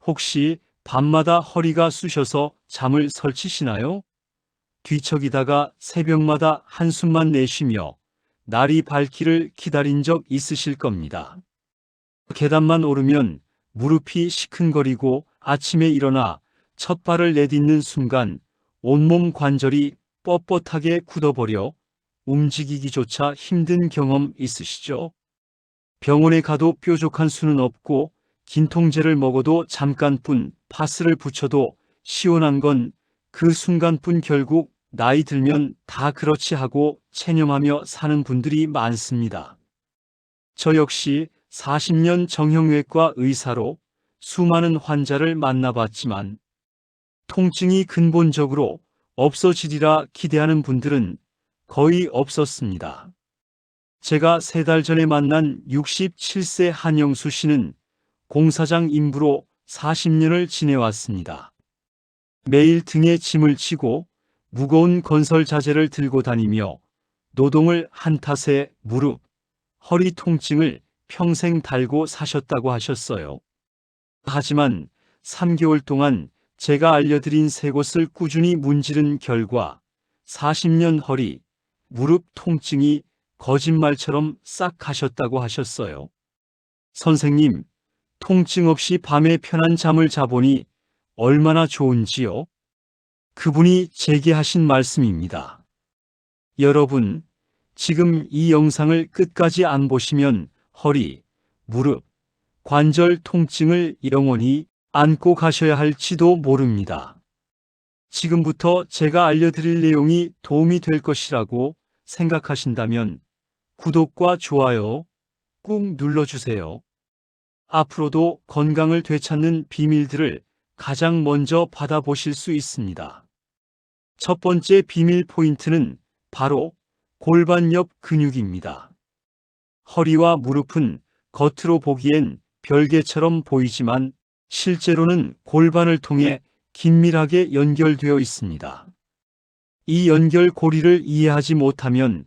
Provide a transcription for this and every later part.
혹시 밤마다 허리가 쑤셔서 잠을 설치시나요? 뒤척이다가 새벽마다 한숨만 내쉬며 날이 밝기를 기다린 적 있으실 겁니다. 계단만 오르면 무릎이 시큰거리고 아침에 일어나 첫 발을 내딛는 순간 온몸 관절이 뻣뻣하게 굳어버려 움직이기조차 힘든 경험 있으시죠? 병원에 가도 뾰족한 수는 없고 진통제를 먹어도 잠깐뿐 파스를 붙여도 시원한 건 그 순간뿐. 결국 나이 들면 다 그렇지 하고 체념하며 사는 분들이 많습니다. 저 역시 40년 정형외과 의사로 수많은 환자를 만나봤지만 통증이 근본적으로 없어지리라 기대하는 분들은 거의 없었습니다. 제가 3달 전에 만난 67세 한영수 씨는 공사장 인부로 40년을 지내왔습니다. 매일 등에 짐을 지고 무거운 건설 자재를 들고 다니며 노동을 한 탓에 무릎, 허리 통증을 평생 달고 사셨다고 하셨어요. 하지만 3개월 동안 제가 알려드린 3곳을 꾸준히 문지른 결과 40년 허리, 무릎 통증이 거짓말처럼 싹 가셨다고 하셨어요. 선생님, 통증 없이 밤에 편한 잠을 자보니 얼마나 좋은지요? 그분이 제게 하신 말씀입니다. 여러분, 지금 이 영상을 끝까지 안 보시면 허리, 무릎, 관절 통증을 영원히 안고 가셔야 할지도 모릅니다. 지금부터 제가 알려드릴 내용이 도움이 될 것이라고 생각하신다면 구독과 좋아요 꾹 눌러주세요. 앞으로도 건강을 되찾는 비밀들을 가장 먼저 받아보실 수 있습니다. 첫 번째 비밀 포인트는 바로 골반 옆 근육입니다. 허리와 무릎은 겉으로 보기엔 별개처럼 보이지만 실제로는 골반을 통해 긴밀하게 연결되어 있습니다. 이 연결고리를 이해하지 못하면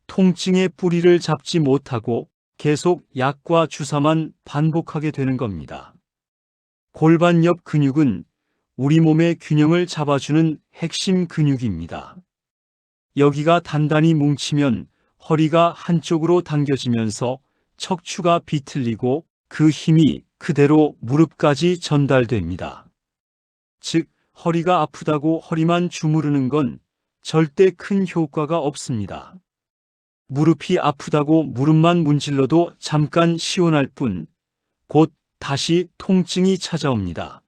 통증의 뿌리를 잡지 못하고 계속 약과 주사만 반복하게 되는 겁니다. 골반 옆 근육은 우리 몸의 균형을 잡아주는 핵심 근육입니다. 여기가 단단히 뭉치면 허리가 한쪽으로 당겨지면서 척추가 비틀리고 그 힘이 그대로 무릎까지 전달됩니다. 즉, 허리가 아프다고 허리만 주무르는 건 절대 큰 효과가 없습니다. 무릎이 아프다고 무릎만 문질러도 잠깐 시원할 뿐, 곧 다시 통증이 찾아옵니다.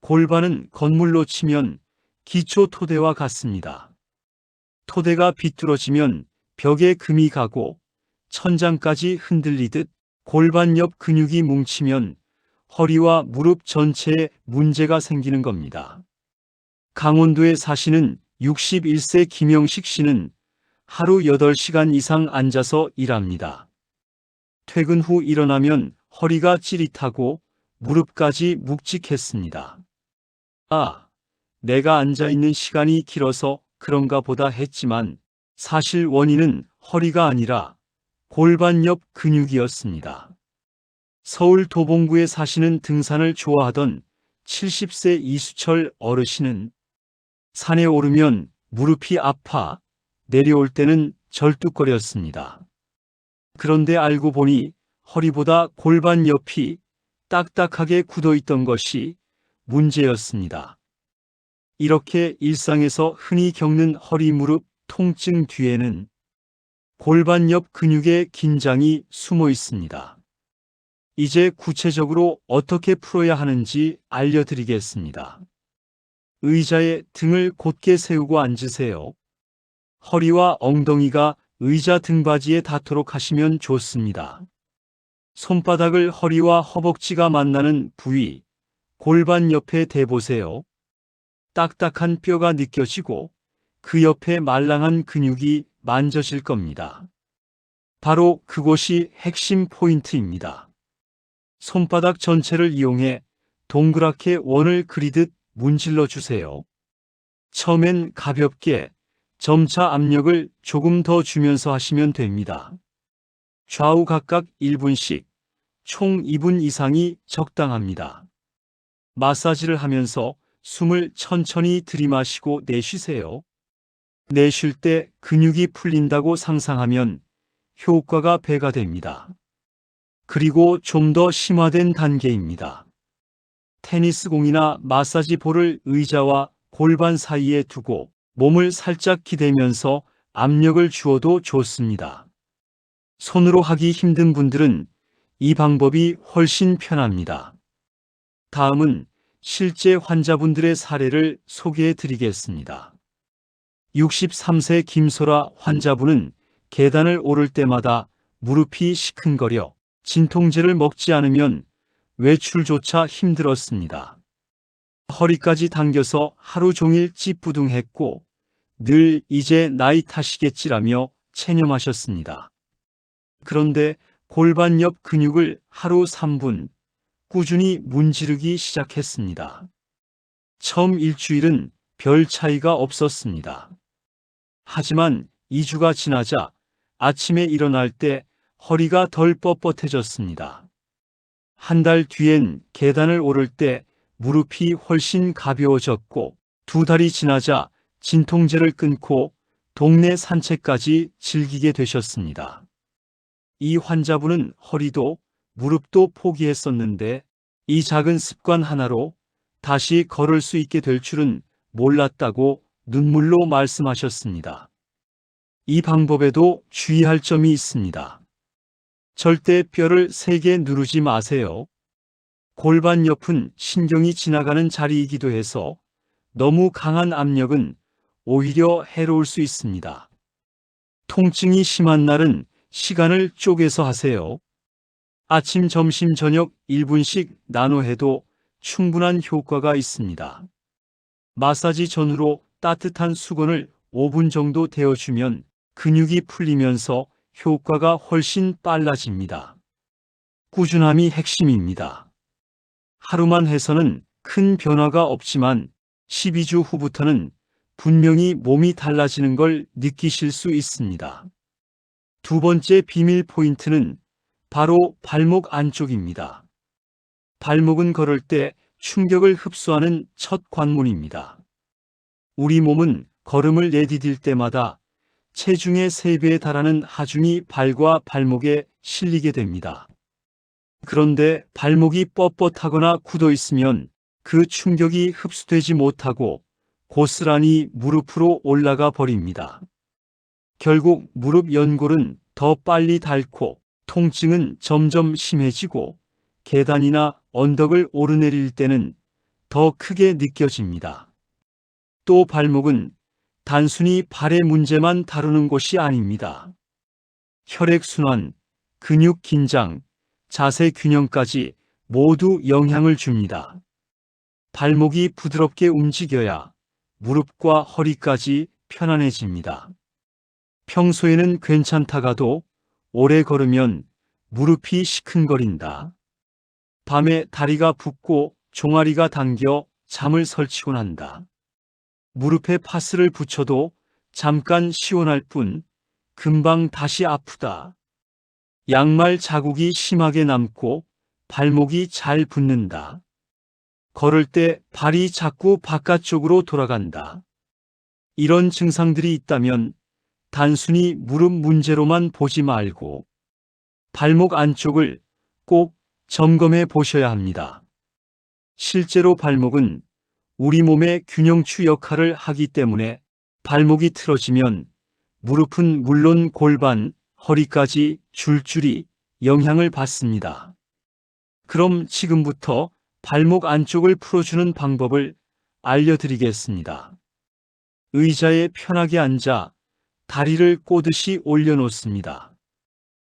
골반은 건물로 치면 기초 토대와 같습니다. 토대가 비뚤어지면 벽에 금이 가고 천장까지 흔들리듯 골반 옆 근육이 뭉치면 허리와 무릎 전체에 문제가 생기는 겁니다. 강원도에 사시는 61세 김영식 씨는 하루 8시간 이상 앉아서 일합니다. 퇴근 후 일어나면 허리가 찌릿하고 무릎까지 묵직했습니다. 아, 내가 앉아있는 시간이 길어서 그런가 보다 했지만 사실 원인은 허리가 아니라 골반 옆 근육이었습니다. 서울 도봉구에 사시는 등산을 좋아하던 70세 이수철 어르신은 산에 오르면 무릎이 아파 내려올 때는 절뚝거렸습니다. 그런데 알고 보니 허리보다 골반 옆이 딱딱하게 굳어있던 것이 문제였습니다. 이렇게 일상에서 흔히 겪는 허리 무릎 통증 뒤에는 골반 옆 근육의 긴장이 숨어 있습니다. 이제 구체적으로 어떻게 풀어야 하는지 알려드리겠습니다. 의자에 등을 곧게 세우고 앉으세요. 허리와 엉덩이가 의자 등받이에 닿도록 하시면 좋습니다. 손바닥을 허리와 허벅지가 만나는 부위, 골반 옆에 대보세요. 딱딱한 뼈가 느껴지고 그 옆에 말랑한 근육이 만져질 겁니다. 바로 그곳이 핵심 포인트입니다. 손바닥 전체를 이용해 동그랗게 원을 그리듯 문질러 주세요. 처음엔 가볍게, 점차 압력을 조금 더 주면서 하시면 됩니다. 좌우 각각 1분씩, 총 2분 이상이 적당합니다. 마사지를 하면서 숨을 천천히 들이마시고 내쉬세요. 내쉴 때 근육이 풀린다고 상상하면 효과가 배가 됩니다. 그리고 좀 더 심화된 단계입니다. 테니스 공이나 마사지 볼을 의자와 골반 사이에 두고 몸을 살짝 기대면서 압력을 주어도 좋습니다. 손으로 하기 힘든 분들은 이 방법이 훨씬 편합니다. 다음은 실제 환자분들의 사례를 소개해 드리겠습니다. 63세 김소라 환자분은 계단을 오를 때마다 무릎이 시큰거려 진통제를 먹지 않으면 외출조차 힘들었습니다. 허리까지 당겨서 하루 종일 찌뿌둥했고 늘 이제 나이 탓이겠지라며 체념하셨습니다. 그런데 골반 옆 근육을 하루 3분 꾸준히 문지르기 시작했습니다. 처음 일주일은 별 차이가 없었습니다. 하지만 2주가 지나자 아침에 일어날 때 허리가 덜 뻣뻣해졌습니다. 한 달 뒤엔 계단을 오를 때 무릎이 훨씬 가벼워졌고 2달이 지나자 진통제를 끊고 동네 산책까지 즐기게 되셨습니다. 이 환자분은 허리도 무릎도 포기했었는데 이 작은 습관 하나로 다시 걸을 수 있게 될 줄은 몰랐다고 눈물로 말씀하셨습니다. 이 방법에도 주의할 점이 있습니다. 절대 뼈를 세게 누르지 마세요. 골반 옆은 신경이 지나가는 자리이기도 해서 너무 강한 압력은 오히려 해로울 수 있습니다. 통증이 심한 날은 시간을 쪼개서 하세요. 아침, 점심, 저녁 1분씩 나눠 해도 충분한 효과가 있습니다. 마사지 전후로 따뜻한 수건을 5분 정도 데워주면 근육이 풀리면서 효과가 훨씬 빨라집니다. 꾸준함이 핵심입니다. 하루만 해서는 큰 변화가 없지만 12주 후부터는 분명히 몸이 달라지는 걸 느끼실 수 있습니다. 두 번째 비밀 포인트는 바로 발목 안쪽입니다. 발목은 걸을 때 충격을 흡수하는 첫 관문입니다. 우리 몸은 걸음을 내디딜 때마다 체중의 3배에 달하는 하중이 발과 발목에 실리게 됩니다. 그런데 발목이 뻣뻣하거나 굳어 있으면 그 충격이 흡수되지 못하고 고스란히 무릎으로 올라가 버립니다. 결국 무릎 연골은 더 빨리 닳고 통증은 점점 심해지고 계단이나 언덕을 오르내릴 때는 더 크게 느껴집니다. 또 발목은 단순히 발의 문제만 다루는 곳이 아닙니다. 혈액순환, 근육 긴장, 자세 균형까지 모두 영향을 줍니다. 발목이 부드럽게 움직여야 무릎과 허리까지 편안해집니다. 평소에는 괜찮다가도 오래 걸으면 무릎이 시큰거린다. 밤에 다리가 붓고 종아리가 당겨 잠을 설치곤 한다. 무릎에 파스를 붙여도 잠깐 시원할 뿐 금방 다시 아프다. 양말 자국이 심하게 남고 발목이 잘 붙는다. 걸을 때 발이 자꾸 바깥쪽으로 돌아간다. 이런 증상들이 있다면 단순히 무릎 문제로만 보지 말고 발목 안쪽을 꼭 점검해 보셔야 합니다. 실제로 발목은 우리 몸의 균형추 역할을 하기 때문에 발목이 틀어지면 무릎은 물론 골반, 허리까지 줄줄이 영향을 받습니다. 그럼 지금부터 발목 안쪽을 풀어주는 방법을 알려드리겠습니다. 의자에 편하게 앉아 다리를 꼬듯이 올려놓습니다.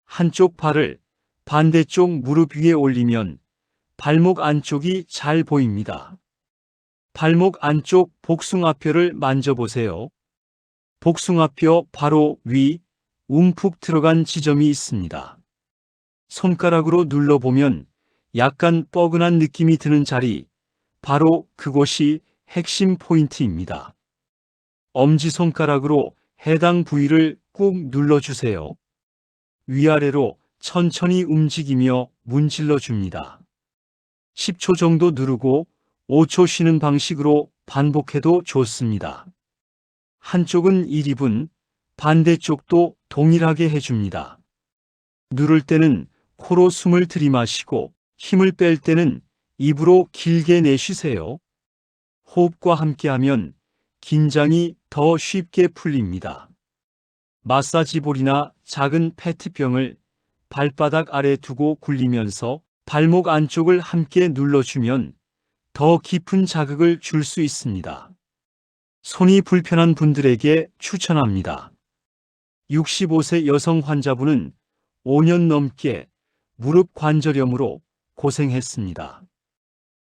한쪽 발을 반대쪽 무릎 위에 올리면 발목 안쪽이 잘 보입니다. 발목 안쪽 복숭아뼈를 만져보세요. 복숭아뼈 바로 위, 움푹 들어간 지점이 있습니다. 손가락으로 눌러보면 약간 뻐근한 느낌이 드는 자리, 바로 그곳이 핵심 포인트입니다. 엄지손가락으로 해당 부위를 꾹 눌러주세요. 위아래로 천천히 움직이며 문질러 줍니다. 10초 정도 누르고 5초 쉬는 방식으로 반복해도 좋습니다. 한쪽은 1, 2분, 반대쪽도 동일하게 해줍니다. 누를 때는 코로 숨을 들이마시고 힘을 뺄 때는 입으로 길게 내쉬세요. 호흡과 함께하면 긴장이 더 쉽게 풀립니다. 마사지볼이나 작은 페트병을 발바닥 아래 두고 굴리면서 발목 안쪽을 함께 눌러주면 더 깊은 자극을 줄 수 있습니다. 손이 불편한 분들에게 추천합니다. 65세 여성 환자분은 5년 넘게 무릎 관절염으로 고생했습니다.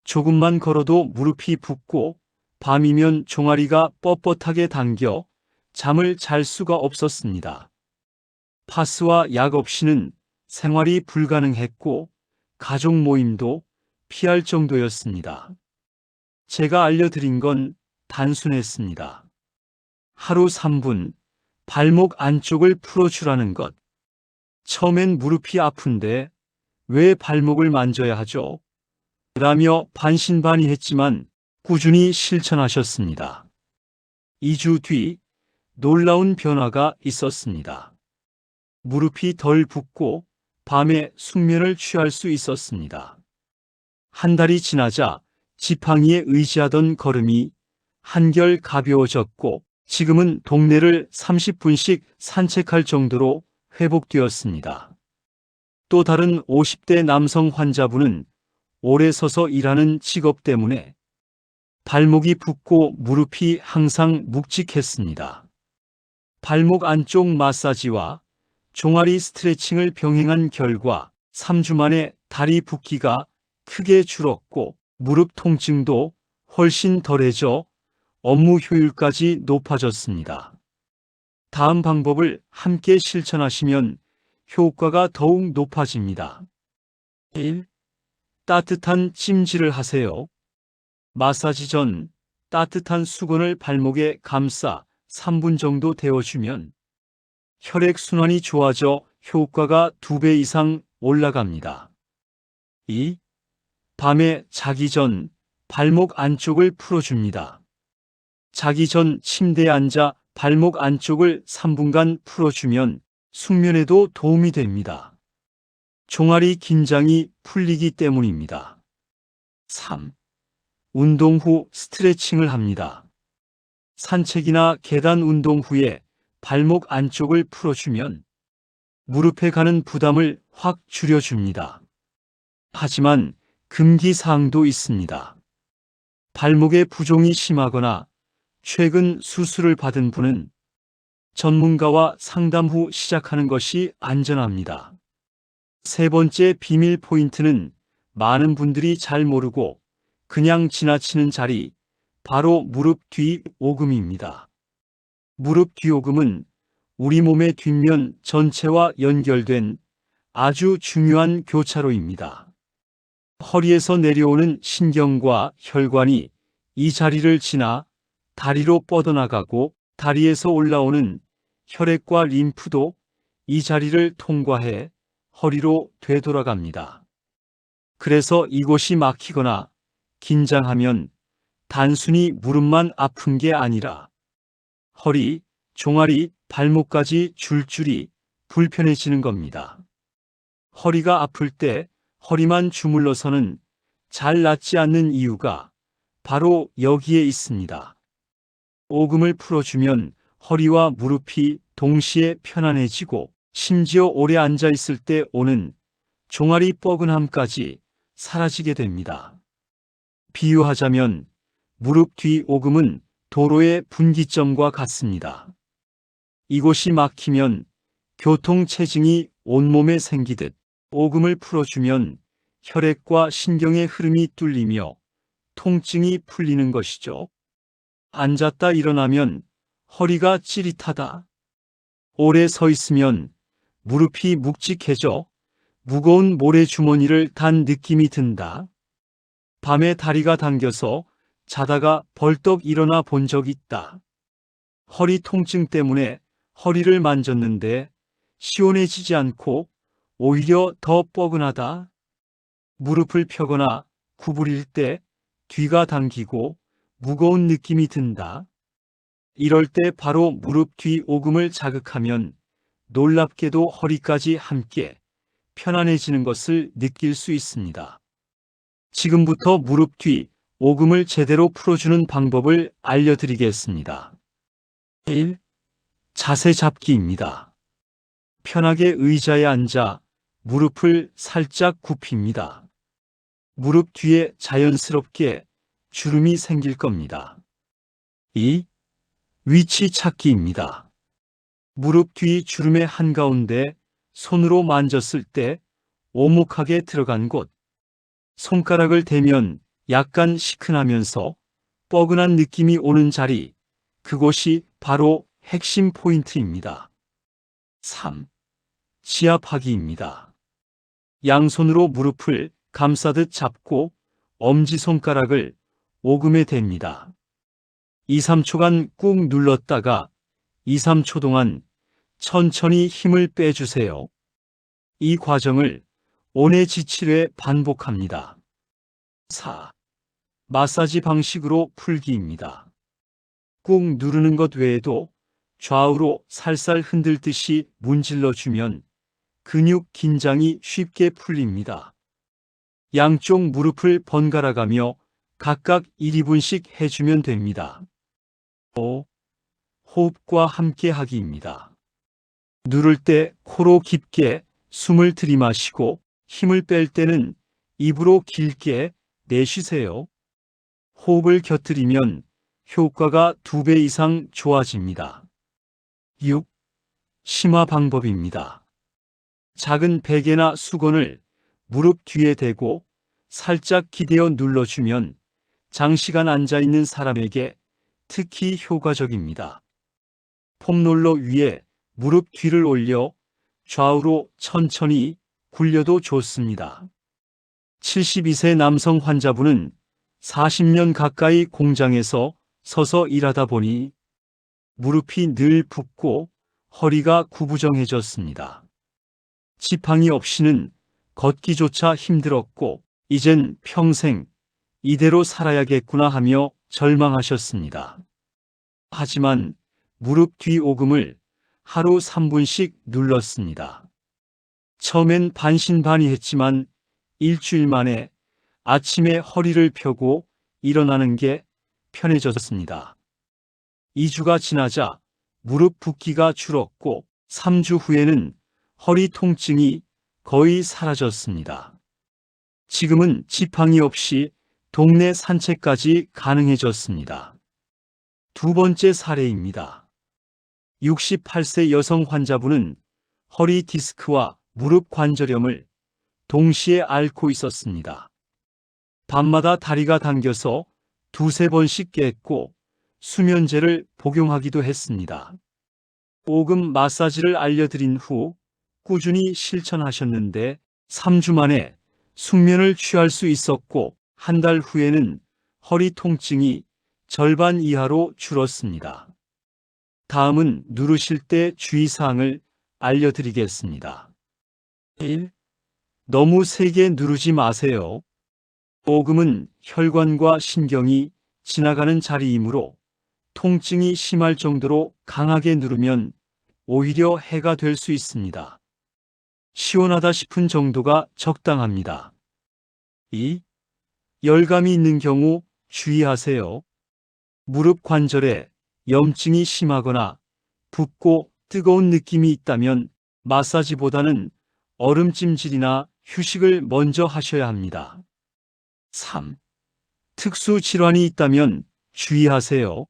조금만 걸어도 무릎이 붓고 밤이면 종아리가 뻣뻣하게 당겨 잠을 잘 수가 없었습니다. 파스와 약 없이는 생활이 불가능했고 가족 모임도 피할 정도였습니다. 제가 알려드린 건 단순했습니다. 하루 3분 발목 안쪽을 풀어주라는 것. 처음엔 무릎이 아픈데 왜 발목을 만져야 하죠? 라며 반신반의했지만 꾸준히 실천하셨습니다. 2주 뒤 놀라운 변화가 있었습니다. 무릎이 덜 붓고 밤에 숙면을 취할 수 있었습니다. 한 달이 지나자 지팡이에 의지하던 걸음이 한결 가벼워졌고 지금은 동네를 30분씩 산책할 정도로 회복되었습니다. 또 다른 50대 남성 환자분은 오래 서서 일하는 직업 때문에 발목이 붓고 무릎이 항상 묵직했습니다. 발목 안쪽 마사지와 종아리 스트레칭을 병행한 결과 3주 만에 다리 붓기가 크게 줄었고 무릎 통증도 훨씬 덜해져 업무 효율까지 높아졌습니다. 다음 방법을 함께 실천하시면 효과가 더욱 높아집니다. 1. 따뜻한 찜질을 하세요. 마사지 전 따뜻한 수건을 발목에 감싸 3분 정도 데워주면 혈액순환이 좋아져 효과가 2배 이상 올라갑니다. 2. 밤에 자기 전 발목 안쪽을 풀어줍니다. 자기 전 침대에 앉아 발목 안쪽을 3분간 풀어주면 숙면에도 도움이 됩니다. 종아리 긴장이 풀리기 때문입니다. 3. 운동 후 스트레칭을 합니다. 산책이나 계단 운동 후에 발목 안쪽을 풀어주면 무릎에 가는 부담을 확 줄여줍니다. 하지만 금기사항도 있습니다. 발목에 부종이 심하거나 최근 수술을 받은 분은 전문가와 상담 후 시작하는 것이 안전합니다. 세 번째 비밀 포인트는 많은 분들이 잘 모르고 그냥 지나치는 자리, 바로 무릎 뒤 오금입니다. 무릎 뒤 오금은 우리 몸의 뒷면 전체와 연결된 아주 중요한 교차로입니다. 허리에서 내려오는 신경과 혈관이 이 자리를 지나 다리로 뻗어나가고 다리에서 올라오는 혈액과 림프도 이 자리를 통과해 허리로 되돌아갑니다. 그래서 이곳이 막히거나 긴장하면 단순히 무릎만 아픈 게 아니라 허리, 종아리, 발목까지 줄줄이 불편해지는 겁니다. 허리가 아플 때 허리만 주물러서는 잘 낫지 않는 이유가 바로 여기에 있습니다. 오금을 풀어주면 허리와 무릎이 동시에 편안해지고 심지어 오래 앉아 있을 때 오는 종아리 뻐근함까지 사라지게 됩니다. 비유하자면 무릎 뒤 오금은 도로의 분기점과 같습니다. 이곳이 막히면 교통체증이 온몸에 생기듯 오금을 풀어주면 혈액과 신경의 흐름이 뚫리며 통증이 풀리는 것이죠. 앉았다 일어나면 허리가 찌릿하다. 오래 서 있으면 무릎이 묵직해져 무거운 모래주머니를 단 느낌이 든다. 밤에 다리가 당겨서 자다가 벌떡 일어나 본 적 있다. 허리 통증 때문에 허리를 만졌는데 시원해지지 않고 오히려 더 뻐근하다. 무릎을 펴거나 구부릴 때 뒤가 당기고 무거운 느낌이 든다. 이럴 때 바로 무릎 뒤 오금을 자극하면 놀랍게도 허리까지 함께 편안해지는 것을 느낄 수 있습니다. 지금부터 무릎 뒤 오금을 제대로 풀어주는 방법을 알려드리겠습니다. 1. 자세 잡기입니다. 편하게 의자에 앉아 무릎을 살짝 굽힙니다. 무릎 뒤에 자연스럽게 주름이 생길 겁니다. 2. 위치 찾기입니다. 무릎 뒤 주름의 한가운데 손으로 만졌을 때 오목하게 들어간 곳, 손가락을 대면 약간 시큰하면서 뻐근한 느낌이 오는 자리, 그곳이 바로 핵심 포인트입니다. 3. 지압하기입니다. 양손으로 무릎을 감싸듯 잡고 엄지손가락을 오금에 댑니다. 2, 3초간 꾹 눌렀다가 2, 3초 동안 천천히 힘을 빼주세요. 이 과정을 5-7회 반복합니다. 4. 마사지 방식으로 풀기입니다. 꾹 누르는 것 외에도 좌우로 살살 흔들듯이 문질러주면 근육 긴장이 쉽게 풀립니다. 양쪽 무릎을 번갈아가며 각각 1, 2분씩 해주면 됩니다. 5. 호흡과 함께 하기입니다. 누를 때 코로 깊게 숨을 들이마시고 힘을 뺄 때는 입으로 길게 내쉬세요. 호흡을 곁들이면 효과가 2배 이상 좋아집니다. 6. 심화 방법입니다. 작은 베개나 수건을 무릎 뒤에 대고 살짝 기대어 눌러주면 장시간 앉아있는 사람에게 특히 효과적입니다. 폼롤러 위에 무릎 뒤를 올려 좌우로 천천히 굴려도 좋습니다. 72세 남성 환자분은 40년 가까이 공장에서 서서 일하다 보니 무릎이 늘 붓고 허리가 구부정해졌습니다. 지팡이 없이는 걷기조차 힘들었고 이젠 평생 이대로 살아야겠구나 하며 절망하셨습니다. 하지만 무릎 뒤 오금을 하루 3분씩 눌렀습니다. 처음엔 반신반의했지만 일주일 만에 아침에 허리를 펴고 일어나는 게 편해졌습니다. 2주가 지나자 무릎 붓기가 줄었고 3주 후에는 허리 통증이 거의 사라졌습니다. 지금은 지팡이 없이 동네 산책까지 가능해졌습니다. 두 번째 사례입니다. 68세 여성 환자분은 허리 디스크와 무릎 관절염을 동시에 앓고 있었습니다. 밤마다 다리가 당겨서 2-3번씩 깼고 수면제를 복용하기도 했습니다. 오금 마사지를 알려드린 후 꾸준히 실천하셨는데 3주 만에 숙면을 취할 수 있었고 한 달 후에는 허리 통증이 절반 이하로 줄었습니다. 다음은 누르실 때 주의사항을 알려드리겠습니다. 1. 너무 세게 누르지 마세요. 오금은 혈관과 신경이 지나가는 자리이므로 통증이 심할 정도로 강하게 누르면 오히려 해가 될 수 있습니다. 시원하다 싶은 정도가 적당합니다. 2. 열감이 있는 경우 주의하세요. 무릎 관절에 염증이 심하거나 붓고 뜨거운 느낌이 있다면 마사지보다는 얼음찜질이나 휴식을 먼저 하셔야 합니다. 3. 특수 질환이 있다면 주의하세요.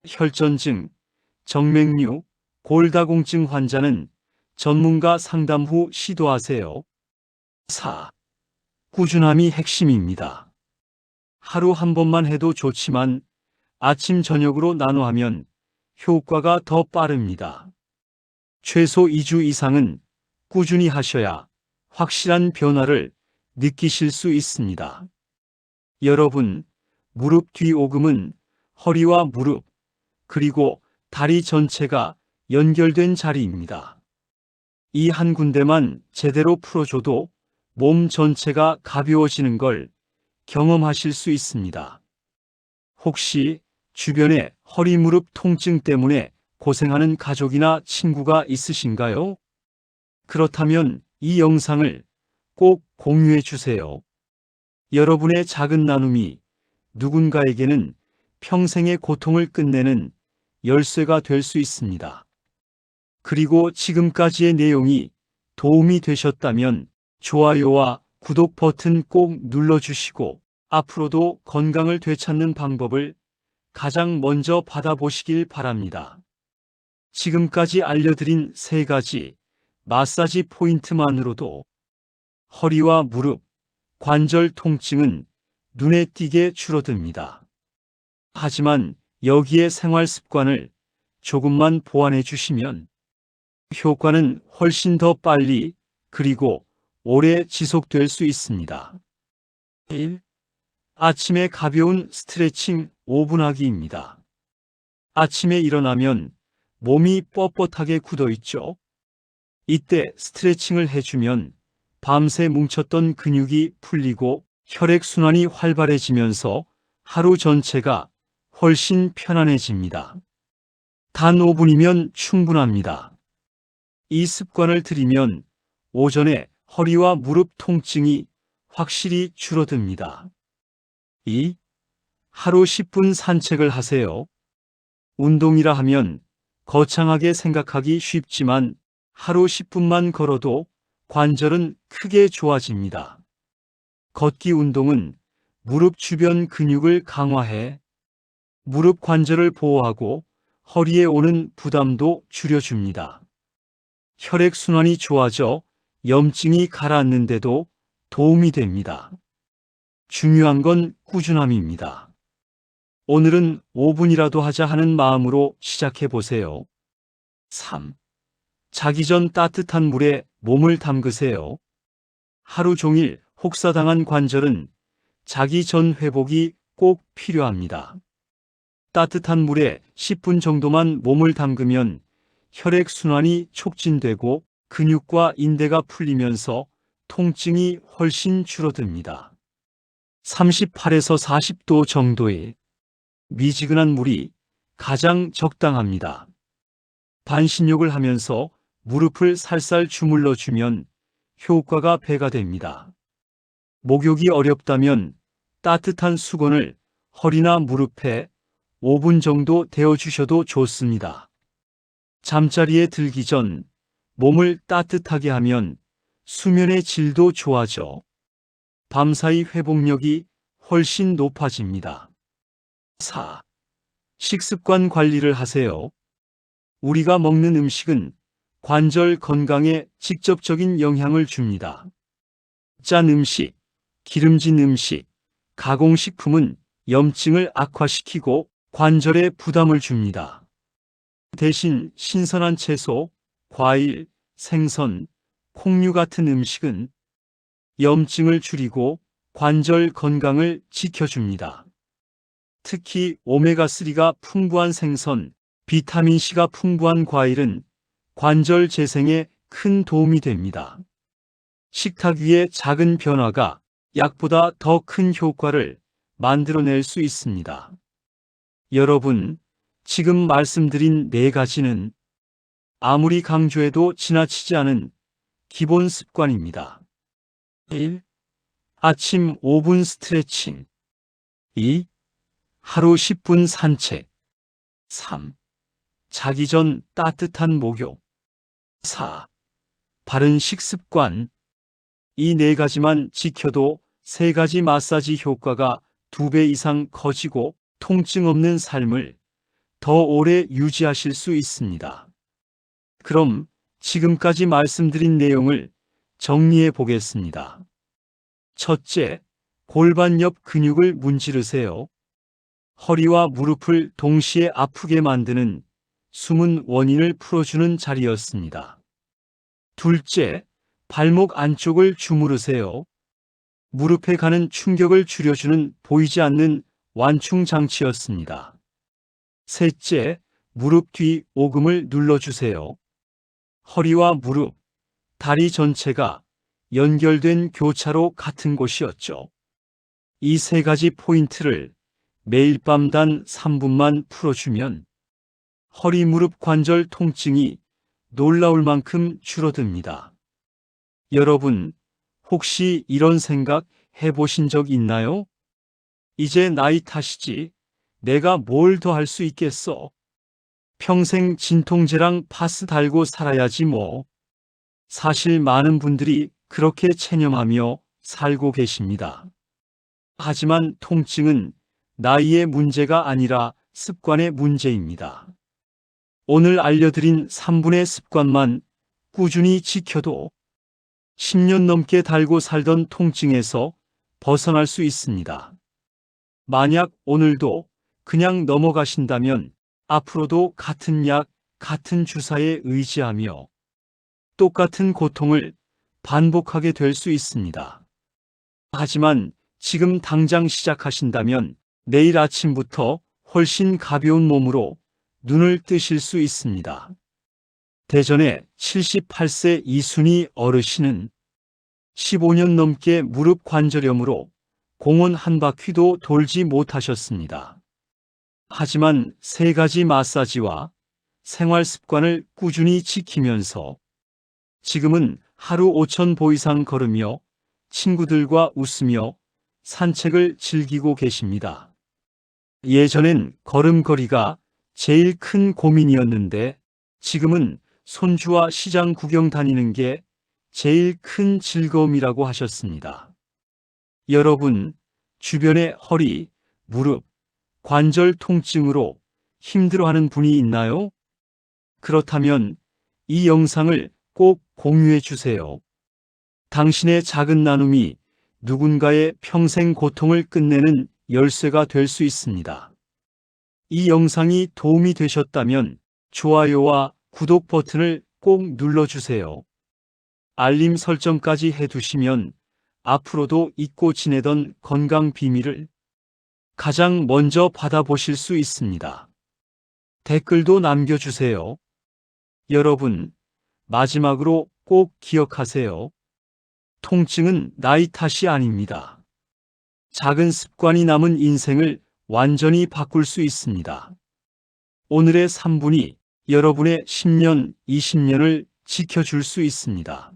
혈전증, 정맥류, 골다공증 환자는 전문가 상담 후 시도하세요. 4. 꾸준함이 핵심입니다. 하루 한 번만 해도 좋지만 아침 저녁으로 나눠 하면 효과가 더 빠릅니다. 최소 2주 이상은 꾸준히 하셔야 확실한 변화를 느끼실 수 있습니다. 여러분, 무릎 뒤 오금은 허리와 무릎, 그리고 다리 전체가 연결된 자리입니다. 이 한 군데만 제대로 풀어줘도 몸 전체가 가벼워지는 걸 경험하실 수 있습니다. 혹시 주변에 허리 무릎 통증 때문에 고생하는 가족이나 친구가 있으신가요? 그렇다면 이 영상을 꼭 공유해 주세요. 여러분의 작은 나눔이 누군가에게는 평생의 고통을 끝내는 열쇠가 될 수 있습니다. 그리고 지금까지의 내용이 도움이 되셨다면 좋아요와 구독 버튼 꼭 눌러주시고 앞으로도 건강을 되찾는 방법을 가장 먼저 받아보시길 바랍니다. 지금까지 알려드린 3가지 마사지 포인트만으로도 허리와 무릎, 관절 통증은 눈에 띄게 줄어듭니다. 하지만 여기에 생활 습관을 조금만 보완해 주시면 효과는 훨씬 더 빨리 그리고 오래 지속될 수 있습니다. 1. 아침에 가벼운 스트레칭 5분 하기입니다. 아침에 일어나면 몸이 뻣뻣하게 굳어 있죠. 이때 스트레칭을 해주면 밤새 뭉쳤던 근육이 풀리고 혈액순환이 활발해지면서 하루 전체가 훨씬 편안해집니다. 단 5분이면 충분합니다. 이 습관을 들이면 오전에 허리와 무릎 통증이 확실히 줄어듭니다. 2. 하루 10분 산책을 하세요. 운동이라 하면 거창하게 생각하기 쉽지만 하루 10분만 걸어도 관절은 크게 좋아집니다. 걷기 운동은 무릎 주변 근육을 강화해 무릎 관절을 보호하고 허리에 오는 부담도 줄여줍니다. 혈액순환이 좋아져 염증이 가라앉는데도 도움이 됩니다. 중요한 건 꾸준함입니다. 오늘은 5분이라도 하자 하는 마음으로 시작해 보세요. 3. 자기 전 따뜻한 물에 몸을 담그세요. 하루 종일 혹사당한 관절은 자기 전 회복이 꼭 필요합니다. 따뜻한 물에 10분 정도만 몸을 담그면 혈액순환이 촉진되고 근육과 인대가 풀리면서 통증이 훨씬 줄어듭니다. 38에서 40도 정도의 미지근한 물이 가장 적당합니다. 반신욕을 하면서 무릎을 살살 주물러 주면 효과가 배가 됩니다. 목욕이 어렵다면 따뜻한 수건을 허리나 무릎에 5분 정도 데워주셔도 좋습니다. 잠자리에 들기 전 몸을 따뜻하게 하면 수면의 질도 좋아져 밤사이 회복력이 훨씬 높아집니다. 4. 식습관 관리를 하세요. 우리가 먹는 음식은 관절 건강에 직접적인 영향을 줍니다. 짠 음식, 기름진 음식, 가공식품은 염증을 악화시키고 관절에 부담을 줍니다. 대신 신선한 채소, 과일, 생선, 콩류 같은 음식은 염증을 줄이고 관절 건강을 지켜줍니다. 특히 오메가3가 풍부한 생선, 비타민C가 풍부한 과일은 관절 재생에 큰 도움이 됩니다. 식탁 위의 작은 변화가 약보다 더 큰 효과를 만들어낼 수 있습니다. 여러분, 지금 말씀드린 4가지는 아무리 강조해도 지나치지 않은 기본 습관입니다. 1. 아침 5분 스트레칭. 2. 하루 10분 산책. 3. 자기 전 따뜻한 목욕. 4. 바른 식습관. 이 4가지만 지켜도 3가지 마사지 효과가 2배 이상 커지고 통증 없는 삶을 더 오래 유지하실 수 있습니다. 그럼 지금까지 말씀드린 내용을 정리해 보겠습니다. 첫째, 골반 옆 근육을 문지르세요. 허리와 무릎을 동시에 아프게 만드는 숨은 원인을 풀어주는 자리였습니다. 둘째, 발목 안쪽을 주무르세요. 무릎에 가는 충격을 줄여주는 보이지 않는 완충 장치였습니다. 셋째, 무릎 뒤 오금을 눌러주세요. 허리와 무릎, 다리 전체가 연결된 교차로 같은 곳이었죠. 이 세 가지 포인트를 매일 밤 단 3분만 풀어주면 허리 무릎 관절 통증이 놀라울 만큼 줄어듭니다. 여러분, 혹시 이런 생각 해보신 적 있나요? 이제 나이 탓이지. 내가 뭘 더 할 수 있겠어? 평생 진통제랑 파스 달고 살아야지 뭐. 사실 많은 분들이 그렇게 체념하며 살고 계십니다. 하지만 통증은 나이의 문제가 아니라 습관의 문제입니다. 오늘 알려드린 3분의 습관만 꾸준히 지켜도 10년 넘게 달고 살던 통증에서 벗어날 수 있습니다. 만약 오늘도 그냥 넘어가신다면 앞으로도 같은 약, 같은 주사에 의지하며 똑같은 고통을 반복하게 될 수 있습니다. 하지만 지금 당장 시작하신다면 내일 아침부터 훨씬 가벼운 몸으로 눈을 뜨실 수 있습니다. 대전의 78세 이순희 어르신은 15년 넘게 무릎 관절염으로 공원 한 바퀴도 돌지 못하셨습니다. 하지만 세 가지 마사지와 생활 습관을 꾸준히 지키면서 지금은 하루 5,000보 이상 걸으며 친구들과 웃으며 산책을 즐기고 계십니다. 예전엔 걸음걸이가 제일 큰 고민이었는데 지금은 손주와 시장 구경 다니는 게 제일 큰 즐거움이라고 하셨습니다. 여러분, 주변에 허리, 무릎, 관절 통증으로 힘들어하는 분이 있나요? 그렇다면 이 영상을 꼭 공유해 주세요. 당신의 작은 나눔이 누군가의 평생 고통을 끝내는 열쇠가 될 수 있습니다. 이 영상이 도움이 되셨다면 좋아요와 구독 버튼을 꼭 눌러주세요. 알림 설정까지 해두시면 앞으로도 잊고 지내던 건강 비밀을 가장 먼저 받아보실 수 있습니다. 댓글도 남겨주세요. 여러분, 마지막으로 꼭 기억하세요. 통증은 나이 탓이 아닙니다. 작은 습관이 남은 인생을 완전히 바꿀 수 있습니다. 오늘의 3분이 여러분의 10년, 20년을 지켜줄 수 있습니다.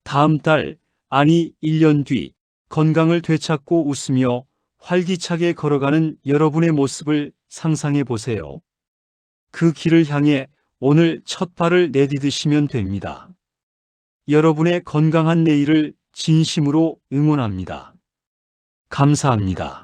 다음 달, 아니 1년 뒤 건강을 되찾고 웃으며 활기차게 걸어가는 여러분의 모습을 상상해 보세요. 그 길을 향해 오늘 첫 발을 내디디시면 됩니다. 여러분의 건강한 내일을 진심으로 응원합니다. 감사합니다.